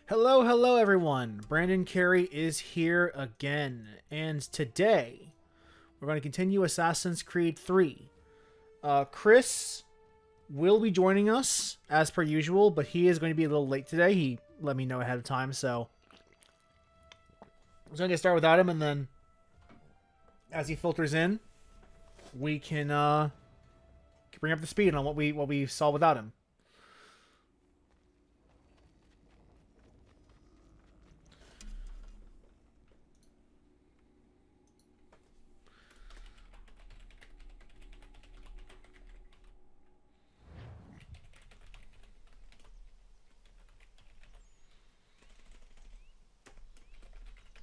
Hello, hello everyone. Brandon Carey is here again, and today we're going to continue Assassin's Creed 3. Chris will be joining us as per usual, but he is going to be a little late today. He let me know ahead of time, so I'm going to start without him, and then as he filters in, we can bring up the speed on what we saw without him.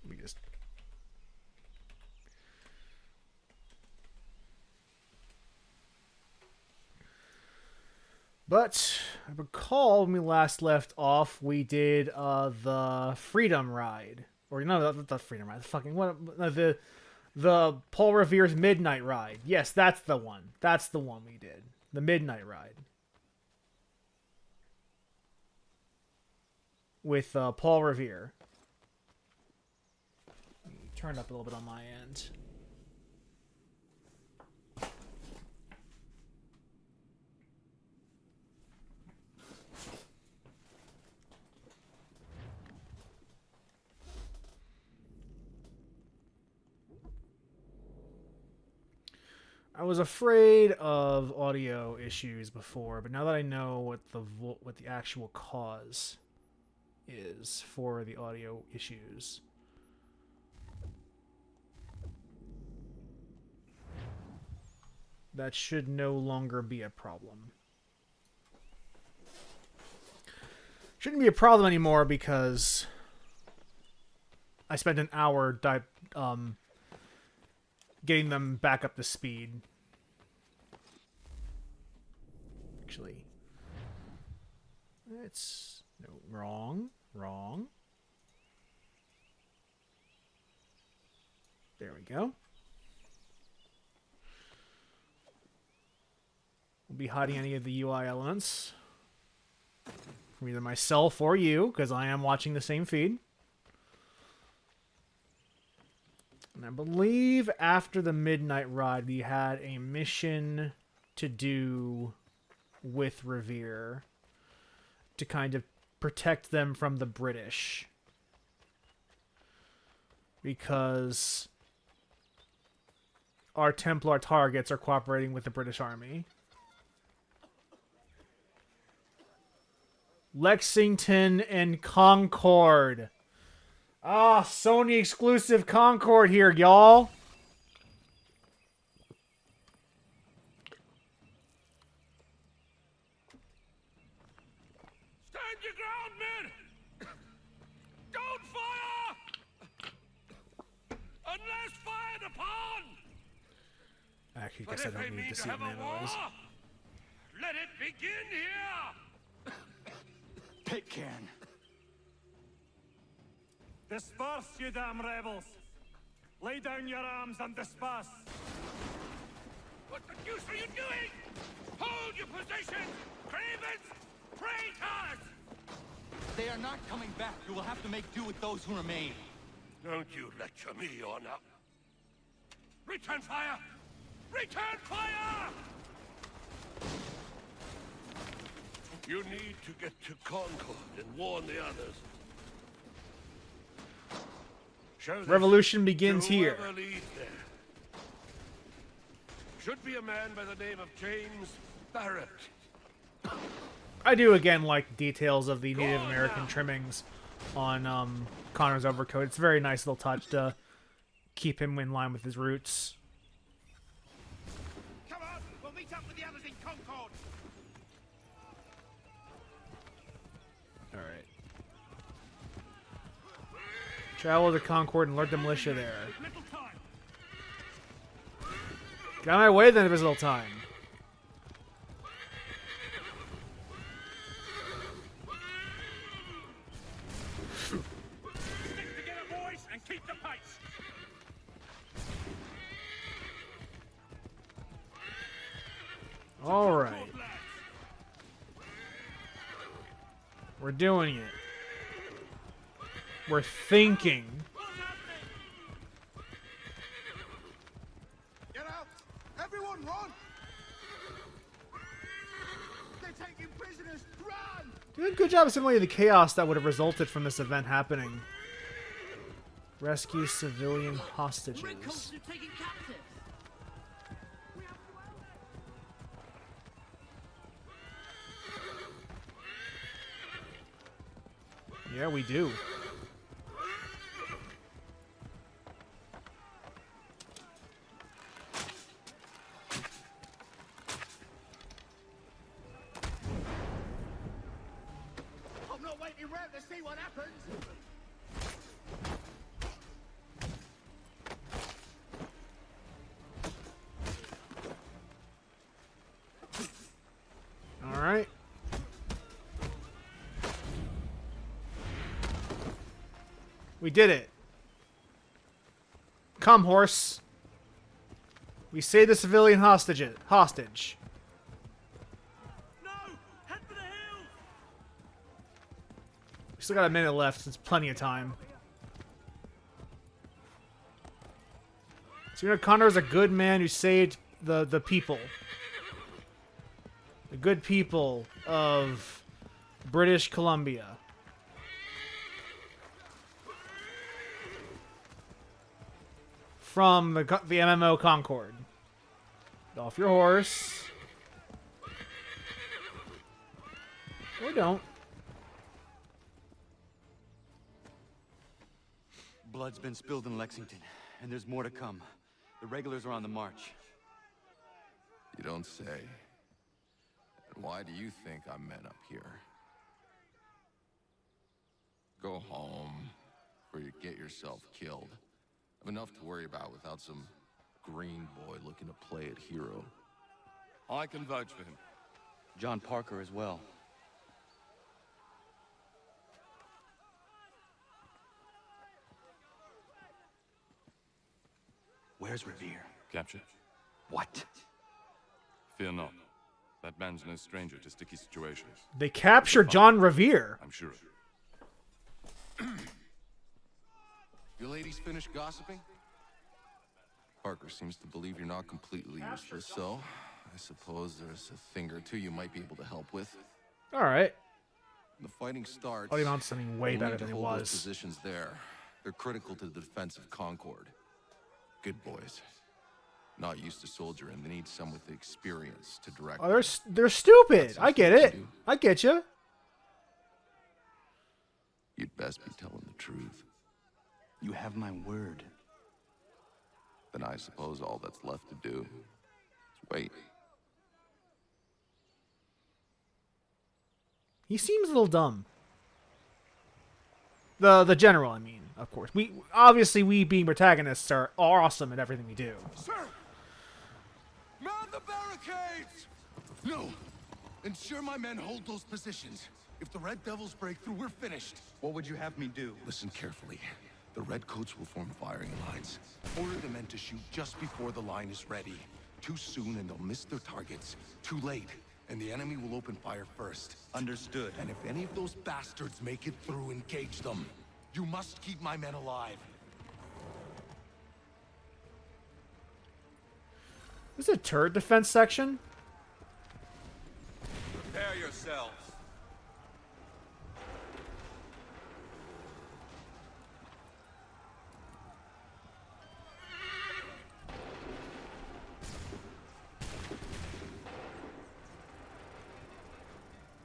We just But I recall when we last left off, we did the Freedom Ride, or no, the Freedom Ride. The fucking what? The Paul Revere's Midnight Ride. Yes, that's the one. That's the one we did. The Midnight Ride with Paul Revere. Turn up a little bit on my end. I was afraid of audio issues before, but now that I know what the actual cause is for the audio issues, that should no longer be a problem. Shouldn't be a problem anymore because I spent an hour getting them back up to speed. Actually, it's no, wrong. There we go. Won't be hiding any of the UI elements from either myself or you, because I am watching the same feed. And I believe after the Midnight Ride, we had a mission to do with Revere to kind of protect them from the British. Because our Templar targets are cooperating with the British Army. Lexington and Concord. Ah, Sony exclusive Concord here, y'all. Stand your ground, men! Don't fire! Unless fired upon! Actually, I guess I don't need to see the ammo. Let it begin here! Pitcairn. Disperse, you damn rebels! Lay down your arms and disperse! What the deuce are you doing? Hold your position! Cravens! Traitors! They are not coming back. You will have to make do with those who remain. Don't you lecture me on up. Return fire! Return fire! You need to get to Concord and warn the others. Show this Revolution begins to here. whoever leads there. Should be a man by the name of James Barrett. I do again like details of the Native American trimmings on Connor's overcoat. It's a very nice little touch to keep him in line with his roots. Come on, we'll meet up with the others in Concord. All right. Travel to Concord and alert the militia there. Little time! Get out of my way then if there's a little time. Stick together, boys, and keep the pace! All right. We're doing it. We're thinking. Get out! Everyone run! They're taking prisoners! Run! Doing a good job of simulating the chaos that would have resulted from this event happening. Rescue civilian hostages. Redcoats are taken captive. Yeah, we do. I'm not waiting around to see what happens! All right. We did it. Come, horse. We saved the civilian hostage. No! Head for the hills! We still got a minute left. So it's plenty of time. Serena Connor is a good man who saved the people. The good people of British Columbia. From the MMO Concord. Get off your horse. Or don't. Blood's been spilled in Lexington, and there's more to come. The regulars are on the march. You don't say. And why do you think I'm men up here? Go home, or you get yourself killed. I've enough to worry about without some green boy looking to play it hero. I can vouch for him. John Parker as well. Where's Revere? Capture? What? Fear not. That man's no stranger to sticky situations. They captured John Revere. I'm sure. You ladies finished gossiping? Parker seems to believe you're not completely useless, so I suppose there's a thing or two you might be able to help with. All right. When the fighting starts, Bloody Mountain's something way we'll better need to than it hold those was. positions there. They're critical to the defense of Concord. Good boys. Not used to soldiering. They need some with the experience to direct. Oh, they're stupid. That's I get what you it. do. I get you. You'd best be telling the truth. You have my word. Then I suppose all that's left to do is wait. He seems a little dumb. The general, I mean, of course. We being protagonists are awesome at everything we do. Sir! Mount the barricades! No! Ensure my men hold those positions. If the Red Devils break through, we're finished. What would you have me do? Listen carefully. The Redcoats will form firing lines. Order the men to shoot just before the line is ready. Too soon and they'll miss their targets. Too late, and the enemy will open fire first. Understood. And if any of those bastards make it through, engage them. You must keep my men alive. This is a turret defense section. Prepare yourselves.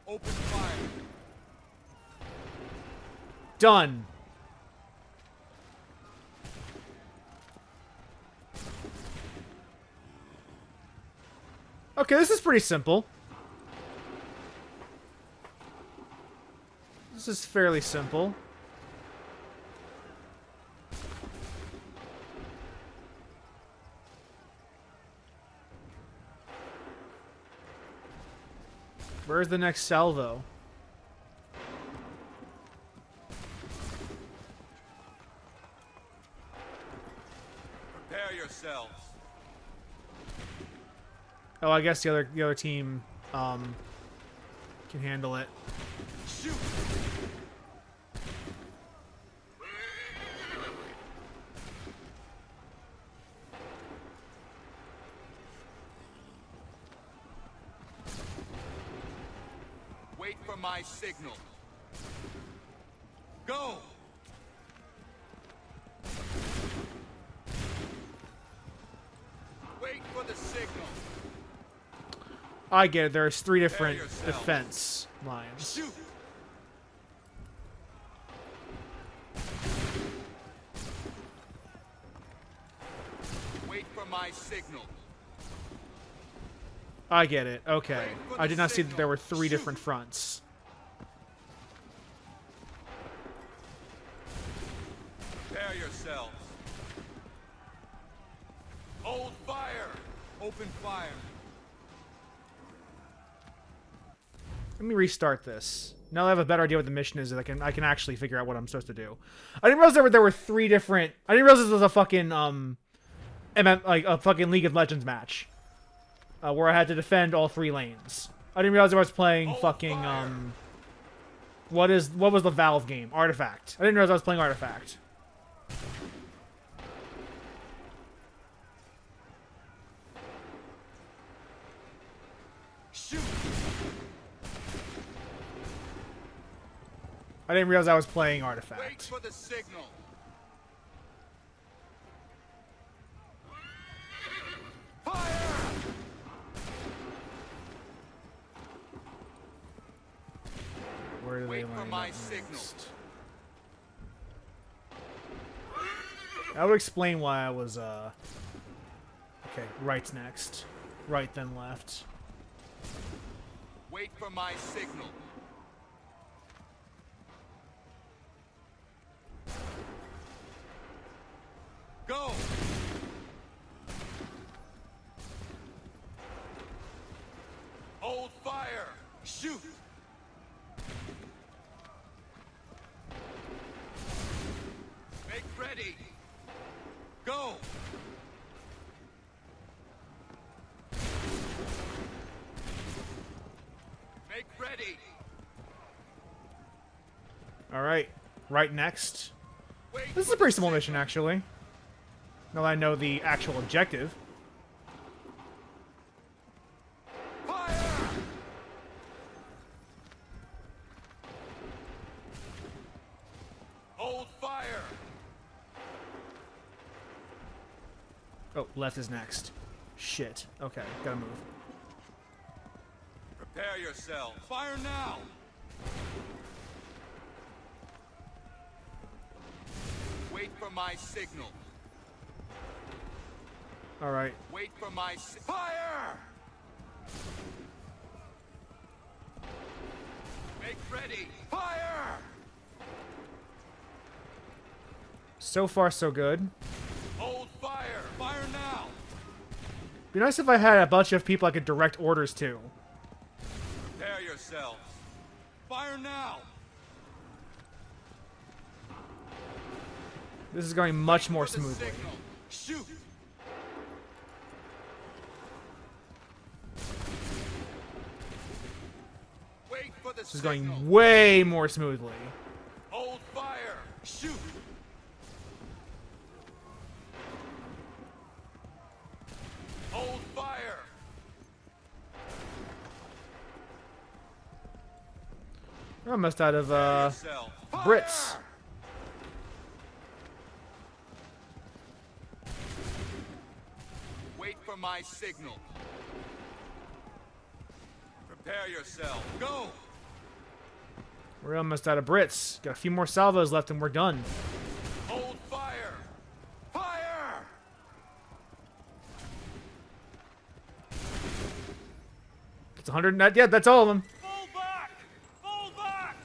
Open fire. Done. Okay, this is pretty simple. This is fairly simple. Where's the next salvo? Prepare yourselves. Oh, I guess the other team can handle it. Shoot! my signal. Go! Wait for the signal. I get it. There's 3 different yourselves. defense lines. Shoot! Wait for my signal. I get it. Okay. Wait for I the did not see that there signal. were 3 Shoot. different fronts. Prepare yourselves. Hold fire. Open fire. Let me restart this. Now that I have a better idea what the mission is, I can actually figure out what I'm supposed to do. I didn't realize there were 3 different. I didn't realize this was a fucking like a fucking League of Legends match, where I had to defend all 3 lanes. I didn't realize I was playing fucking what was the Valve game? Artifact. I didn't realize I was playing Artifact. Shoot! I didn't realize I was playing Wait Artifact. for the signal. Fire! Where do they Wait for line my up signal. next? That would explain why I was okay, right's next. Right then left. Wait for my signal. Go! Hold fire! Shoot! Make ready! Go! Make ready! Alright. Right next. Wait This is for a pretty the simple signal. mission, actually. Now that I know the actual objective. Fire! Hold fire! Oh, left is next. Shit. Okay, gotta move. Prepare yourself. Fire now! Wait for my signal. Alright. Wait for my fire! Make ready. Fire! So far, so good. Hold fire. Fire now. Be nice if I had a bunch of people I could direct orders to. Prepare yourselves. Fire now. This is going much more For the smoothly. signal. Shoot. Wait for the This is signal. going way more smoothly. Hold fire. Shoot. Hold fire. We're almost out of Yourself. Brits. Fire! Wait for my signal. Prepare yourself. Go! We're almost out of Brits. Got a few more salvos left and we're done. Hold fire! Fire! It's 100. Yeah, that's all of them. Fall back! Fall back!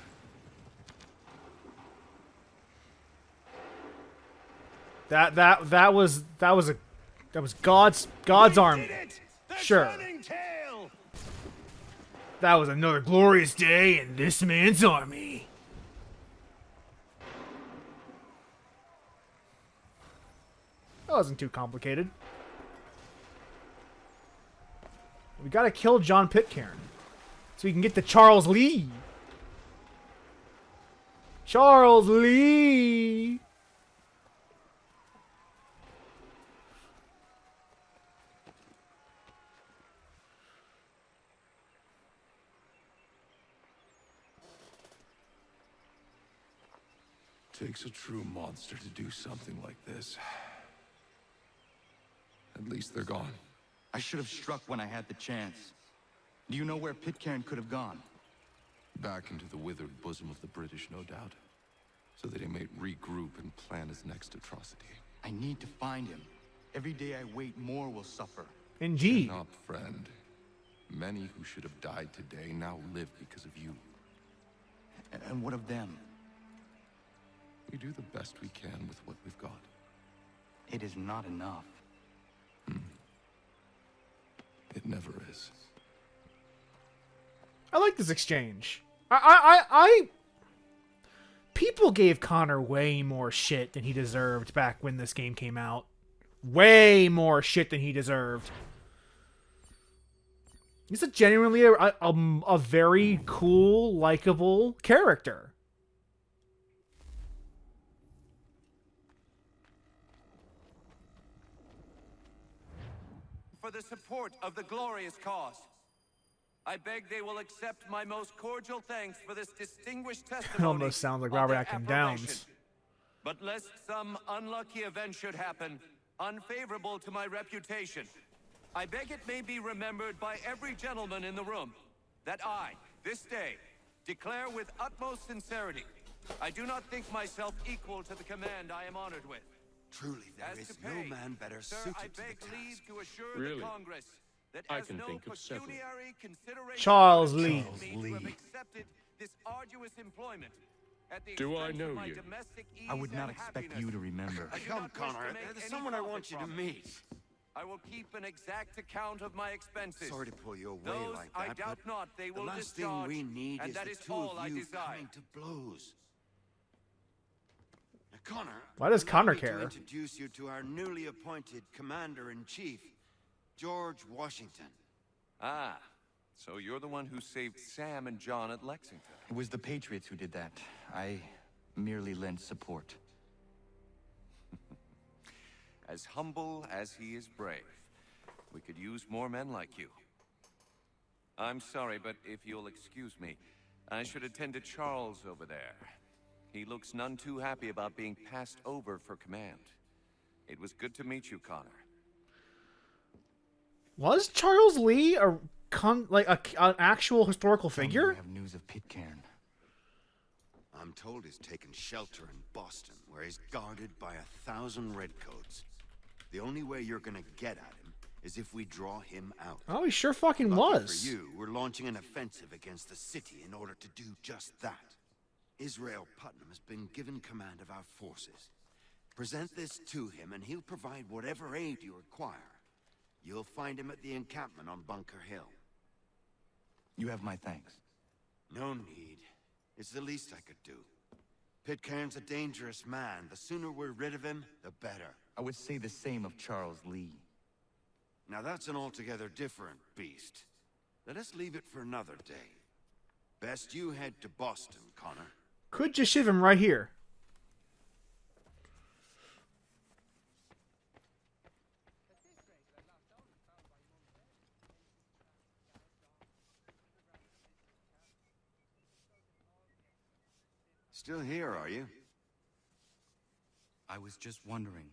That was God's army. Did it! The Sure. Shining Tail! That was another glorious day in this man's army. That wasn't too complicated. We gotta kill John Pitcairn so we can get to Charles Lee. Charles Lee. Takes a true monster to do something like this. At least they're gone. I should have struck when I had the chance. Do you know where Pitcairn could have gone? Back into the withered bosom of the British, no doubt. So that he may regroup and plan his next atrocity. I need to find him. Every day I wait, more will suffer. Indeed. Not, friend. Many who should have died today now live because of you. And what of them? We do the best we can with what we've got. It is not enough. It never is. I like this exchange. People gave Connor way more shit than he deserved back when this game came out. Way more shit than he deserved. He's a genuinely a very cool, likable character. For the support of the glorious cause. I beg they will accept my most cordial thanks for this distinguished testimony. It almost sounds like of Robert their Atkin approbation. Downs. But lest some unlucky event should happen, unfavorable to my reputation, I beg it may be remembered by every gentleman in the room that I, this day, declare with utmost sincerity, I do not think myself equal to the command I am honored with. Truly, there As is to no pay, man better sir, suited I to the beg task. leave to assure Really? the Congress that I as can no think of several. pecuniary consideration Charles would Lee. induce me to have accepted this arduous employment at the Do I expense know of my you? domestic I ease would not and expect happiness. you to remember. I do Come, not wish to Connor. make There's any someone I profit want you to from it. meet. I will keep an exact account of my expenses. Sorry to pull you away Those like I that, doubt but not they the will last discharge, thing we need and is that the is two all of I you desire. coming to blows. Now, Connor. Why does allow Connor me to care? introduce you to our newly appointed Commander-in-Chief, George Washington. Ah, so you're the one who saved Sam and John at Lexington. It was the Patriots who did that. I merely lent support. As humble as he is brave. We could use more men like you. I'm sorry, but if you'll excuse me, I should attend to Charles over there. He looks none too happy about being passed over for command. It was good to meet you, Connor. Was Charles Lee an actual historical Tell me figure? you have news of Pitcairn. I'm told he's taken shelter in Boston, where he's guarded by 1,000 redcoats. The only way you're gonna get at him is if we draw him out. Oh, he sure fucking Lucky was. For you, we're launching an offensive against the city in order to do just that. Israel Putnam has been given command of our forces. Present this to him, and he'll provide whatever aid you require. You'll find him at the encampment on Bunker Hill. You have my thanks. No need. It's the least I could do. Pitcairn's a dangerous man. The sooner we're rid of him, the better. I would say the same of Charles Lee. Now that's an altogether different beast. Let us leave it for another day. Best you head to Boston, Connor. Could just shiv him right here. Still here, are you? I was just wondering,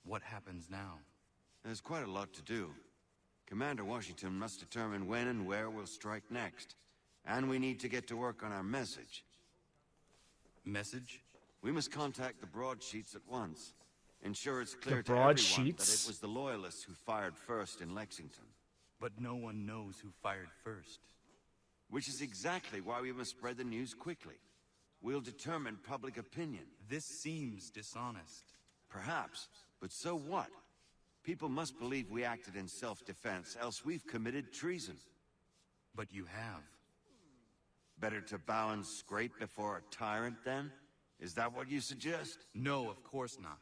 what happens now? There's quite a lot to do. Commander Washington must determine when and where we'll strike next. And we need to get to work on our message. Message? We must contact the broadsheets at once. Ensure it's clear The to everyone that broadsheets? it was the Loyalists who fired first in Lexington. But no one knows who fired first. Which is exactly why we must spread the news quickly. We'll determine public opinion. This seems dishonest. Perhaps, but so what? People must believe we acted in self-defense, else we've committed treason. But you have. Better to bow and scrape before a tyrant, then? Is that what you suggest? No, of course not.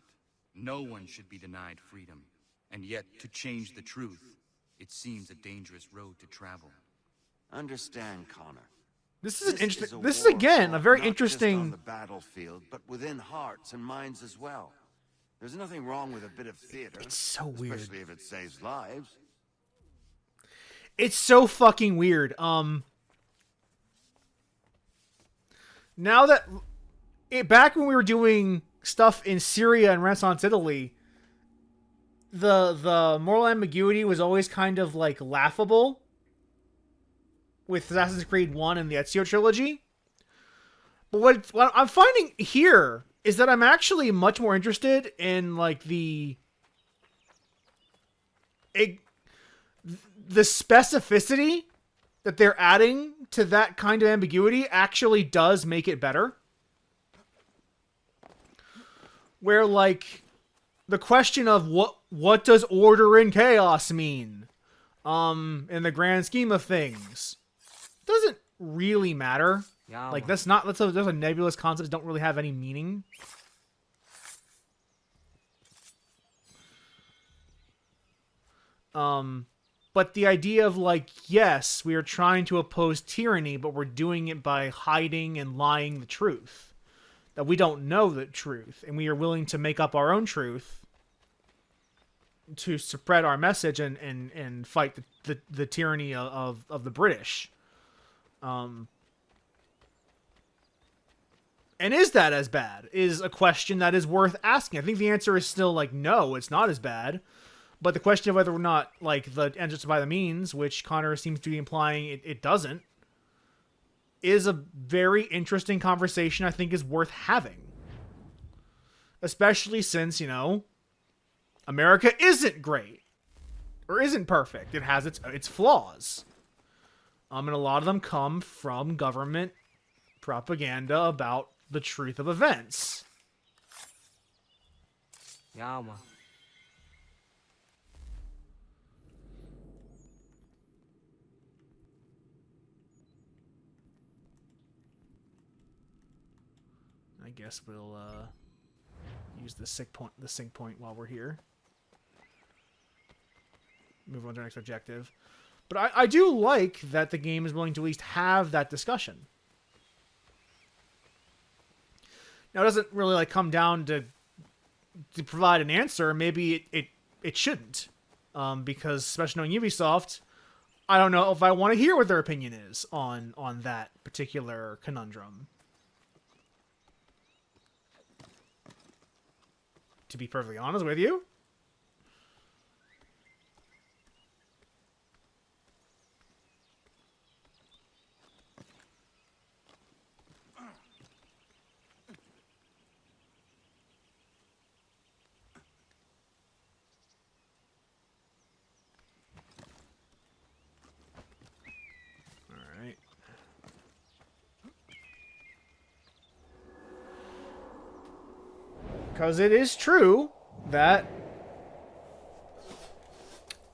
No one should be denied freedom. And yet, to change the truth, it seems a dangerous road to travel. Understand, Connor. This is an a interesting. This is war again a fought very not just on interesting. the battlefield, but within hearts and minds as well. There's nothing wrong with a bit of theater. It's so weird. Especially if it saves lives. It's so fucking weird. Now that back when we were doing stuff in Syria and Renaissance Italy, the moral ambiguity was always kind of like laughable with Assassin's Creed 1 and the Ezio trilogy. But what I'm finding here is that I'm actually much more interested in like the specificity that they're adding to that kind of ambiguity actually does make it better. Where like the question of what does order and chaos mean in the grand scheme of things doesn't really matter. Yeah, like those are nebulous concepts that don't really have any meaning. But the idea of like, yes, we are trying to oppose tyranny, but we're doing it by hiding and lying the truth. That we don't know the truth, and we are willing to make up our own truth to spread our message and fight the tyranny of the British. And is that as bad? Is a question that is worth asking. I think the answer is still like, no, it's not as bad. But the question of whether or not, like, the end justify the means, which Connor seems to be implying it doesn't, is a very interesting conversation I think is worth having. Especially since, you know, America isn't great. Or isn't perfect. It has its flaws. And a lot of them come from government propaganda about the truth of events. Yeah, man. I guess we'll use the sync point while we're here. Move on to our next objective. But I do like that the game is willing to at least have that discussion. Now, it doesn't really like come down to provide an answer. Maybe it shouldn't. Because, especially knowing Ubisoft, I don't know if I want to hear what their opinion is on that particular conundrum. To be perfectly honest with you. Alright. Because it is true that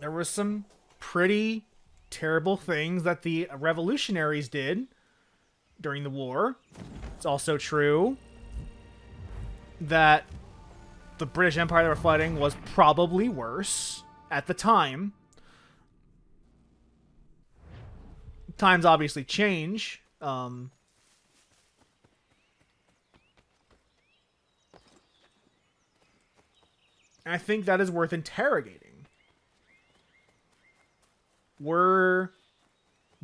there were some pretty terrible things that the revolutionaries did during the war. It's also true that the British Empire they were fighting was probably worse at the time. Times obviously change. And I think that is worth interrogating.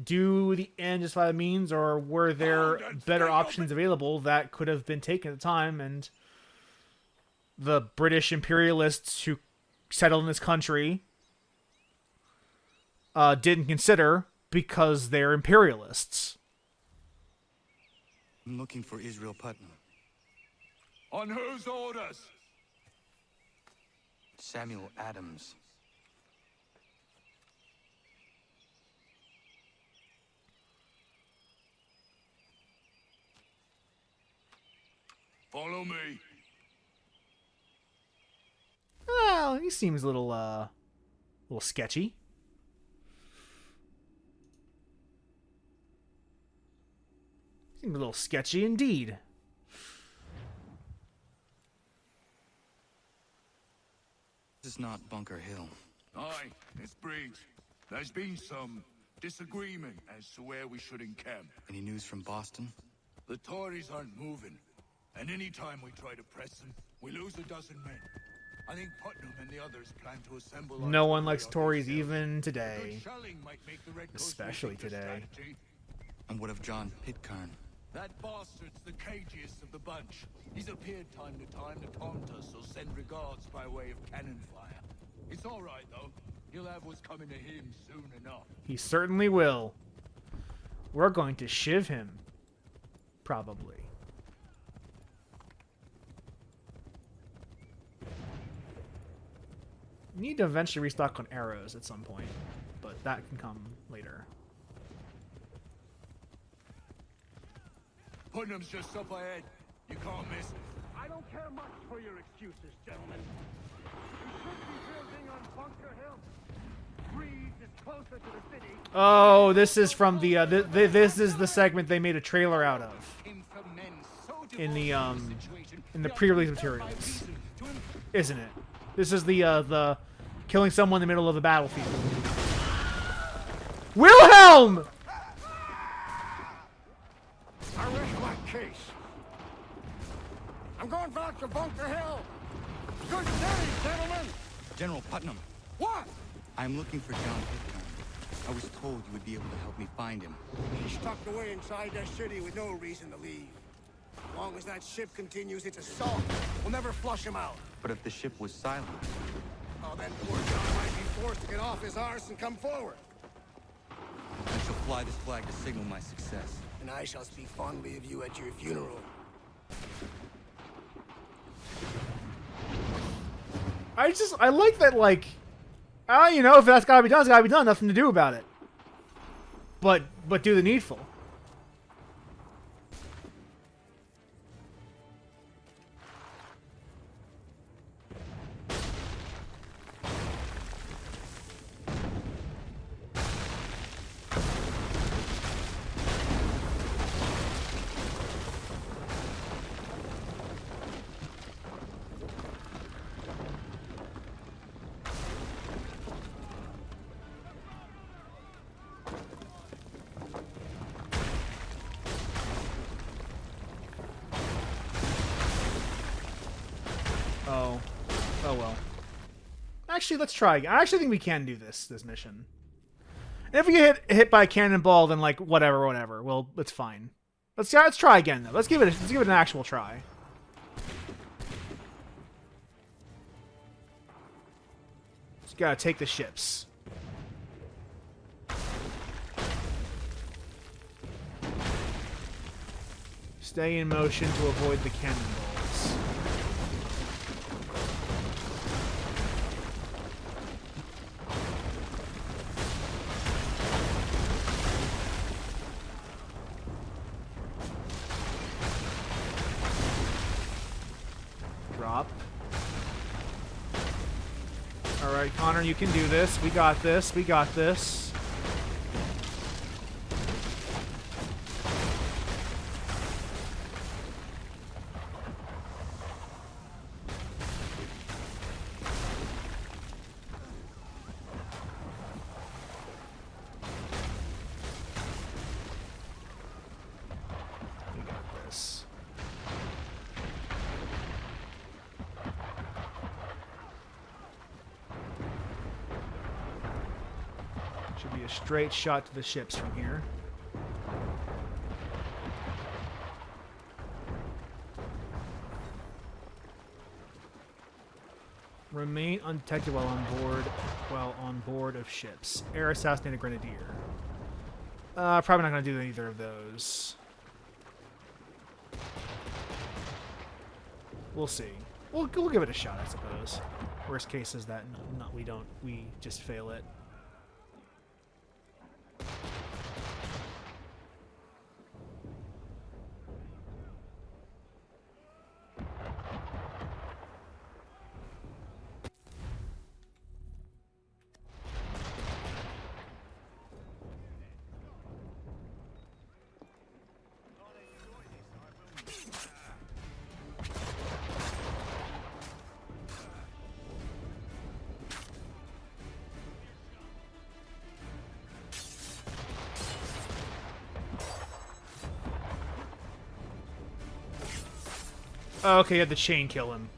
Do the end justify the means, or were there better options available that could have been taken at the time, and the British imperialists who settled in this country didn't consider because they're imperialists? I'm looking for Israel Putnam. On whose orders? Samuel Adams. Follow me. Well, he seems a little sketchy. Seems a little sketchy indeed. This is not Bunker Hill. Aye, it's Breach. There's been some disagreement as to where we should encamp. Any news from Boston? The Tories aren't moving, and any time we try to press them, we lose a dozen men. I think Putnam and the others plan to assemble. No one likes Tories hill. even Good today. shelling might make the Redcoats Especially rethink their today. strategy. And what of John Pitcairn? That bastard's the cagiest of the bunch. He's appeared time to time to taunt us or send regards by way of cannon fire. It's all right, though. He'll have what's coming to him soon enough. He certainly will. We're going to shiv him. Probably. Need to eventually restock on arrows at some point, but that can come later. Putnam's just up ahead. You can't miss it. I don't care much for your excuses, gentlemen. We should be building on Bunker Hill. Reeves is closer to the city. Oh, this is from the this is the segment they made a trailer out of in the pre-release materials, isn't it? This is the killing someone in the middle of the battlefield. Wilhelm! I rest my case. I'm going back to Bunker Hill. Good day, gentlemen. General Putnam, What? I'm looking for John Pitcairn. I was told you would be able to help me find him. He's tucked away inside that city with no reason to leave. As long as that ship continues its assault, we'll never flush him out. But if the ship was silent, Oh, then poor John might be forced to get off his arse and come forward. I shall fly this flag to signal my success. And I shall speak fondly of you at your funeral. I like that, like, you know, if that's gotta be done, it's gotta be done. Nothing to do about it. But do the needful. Oh well. Actually, let's try again. I actually think we can do this mission. And if we get hit by a cannonball, then like whatever. Well, it's fine. Let's try again though. Let's give it an actual try. Just gotta take the ships. Stay in motion to avoid the cannonballs. Drop. Alright, Connor, you can do this. We got this. We got this. We got this. Should be a straight shot to the ships from here. Remain undetected while on board of ships. Air assassinate a grenadier. Probably not going to do either of those. We'll see. We'll give it a shot, I suppose. Worst case is that we just fail it. Oh, okay, you had the chain kill him.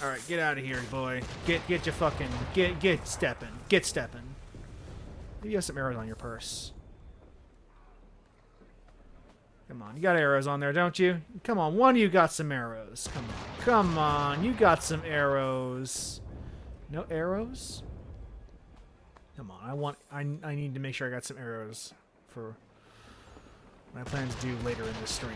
All right, get out of here, boy. Get your fucking get stepping. Get stepping. Maybe you have some arrows on your purse. Come on, you got arrows on there, don't you? Come on, one of you got some arrows. Come on, you got some arrows. No arrows? Come on, I need to make sure I got some arrows for what I plan to do later in this stream.